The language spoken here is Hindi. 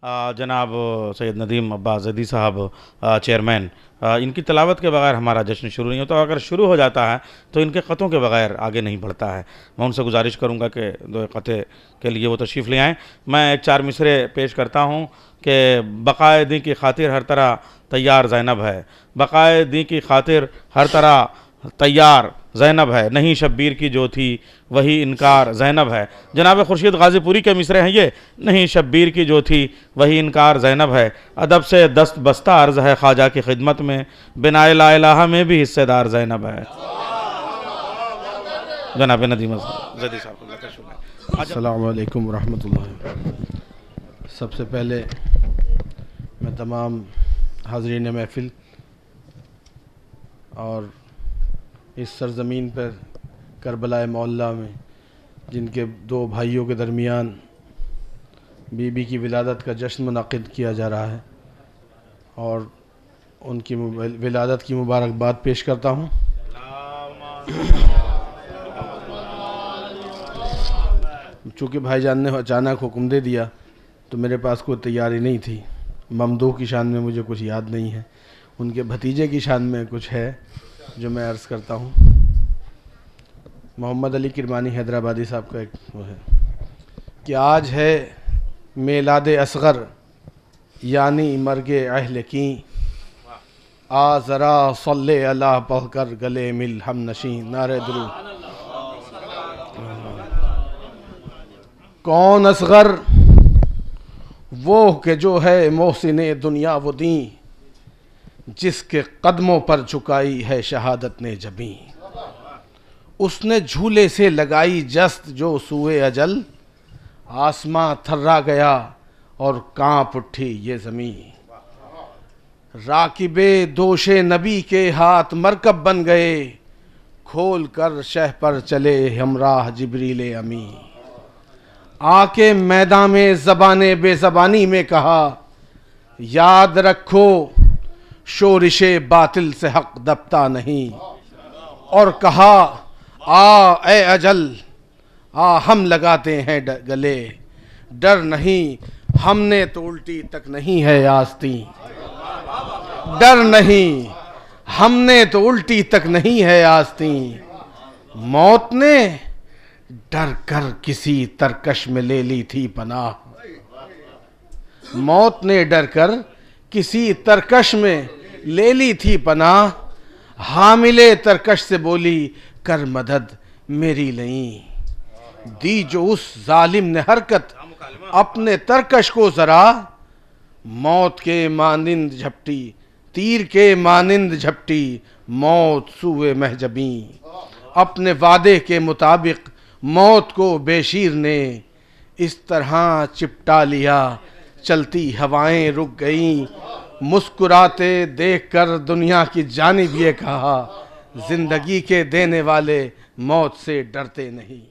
जनाब सैयद नदीम अब्बास ज़ैदी साहब चेयरमैन, इनकी तलावत के बगैर हमारा जश्न शुरू नहीं होता। अगर शुरू हो जाता है तो इनके ख़तों के बगैर आगे नहीं बढ़ता है। मैं उनसे गुजारिश करूँगा कि दो ख़ते के लिए वो तशरीफ़ ले आएँ। मैं एक चार मिसरे पेश करता हूँ कि बक़ाए दी की खातिर हर तरह तैयार ज़ैनब है, बक़ाए दी की खातिर हर तरह तैयार ज़ैनब है, नहीं शब्बीर की जो थी वही इनकार ज़ैनब है। जनाब खुर्शीद गाज़ीपुरी के मिसरे हैं ये, नहीं शब्बीर की जो थी वही इनकार ज़ैनब है। अदब से दस्त बस्ता अर्ज़ है ख्वाजा की खिदमत में, बिनाए ला इलाहा में भी हिस्सेदार ज़ैनब है। जनाब नदीम ज़ैदी साहब। अस्सलामु अलैकुम व रहमतुल्लाह। सबसे पहले मैं तमाम हाज़रीन महफ़िल और इस सरज़मीन पर करबला मौला में जिनके दो भाइयों के दरमियान बीबी की विलादत का जश्न मुनक़िद किया जा रहा है और उनकी विलादत की मुबारकबाद पेश करता हूँ। चूँकि भाईजान ने अचानक हुक्म दे दिया तो मेरे पास कोई तैयारी नहीं थी। ममदूह की शान में मुझे कुछ याद नहीं है, उनके भतीजे की शान में कुछ है जो मैं अर्ज़ करता हूँ। मोहम्मद अली किरमानी हैदराबादी साहब का एक वो है कि आज है मेलाद असग़र यानी मर्गे अहल की, आ ज़रा सल्ले अला पढ़कर गले मिल हम नशीं। नारे दुरूद। कौन असग़र वो के जो है मोहसिने दुनिया वो दी, जिसके कदमों पर झुकाई है शहादत ने जबी। उसने झूले से लगाई जस्त जो सूए अजल, आसमां थर्रा गया और कांप उठी ये ज़मीं। राकिबे दोशे नबी के हाथ मरकब बन गए, खोल कर शह पर चले हमराह जिब्रील अमी। आके मैदान में ज़बाने बेज़बानी में कहा, याद रखो शोरिशे बातिल से हक दबता नहीं। और कहा, आ ए अजल आ हम लगाते हैं गले, डर नहीं हमने तो उल्टी तक नहीं है आस्तीं। डर नहीं हमने तो उल्टी तक नहीं है आस्तीं। मौत ने डर कर किसी तरकश में ले ली थी पनाह। मौत ने डर कर किसी तरकश में ले ली थी पनाह। हामिले तरकश से बोली कर मदद मेरी नहीं। दी जो उस जालिम ने हरकत अपने तरकश को जरा, मौत के मानिंद झपटी तीर के मानिंद झपटी मौत सूए महजबी। अपने वादे के मुताबिक मौत को बेशीर ने इस तरह चिपटा लिया, चलती हवाएं रुक गईं। मुस्कुराते देखकर दुनिया की जानिब ये कहा, जिंदगी के देने वाले मौत से डरते नहीं।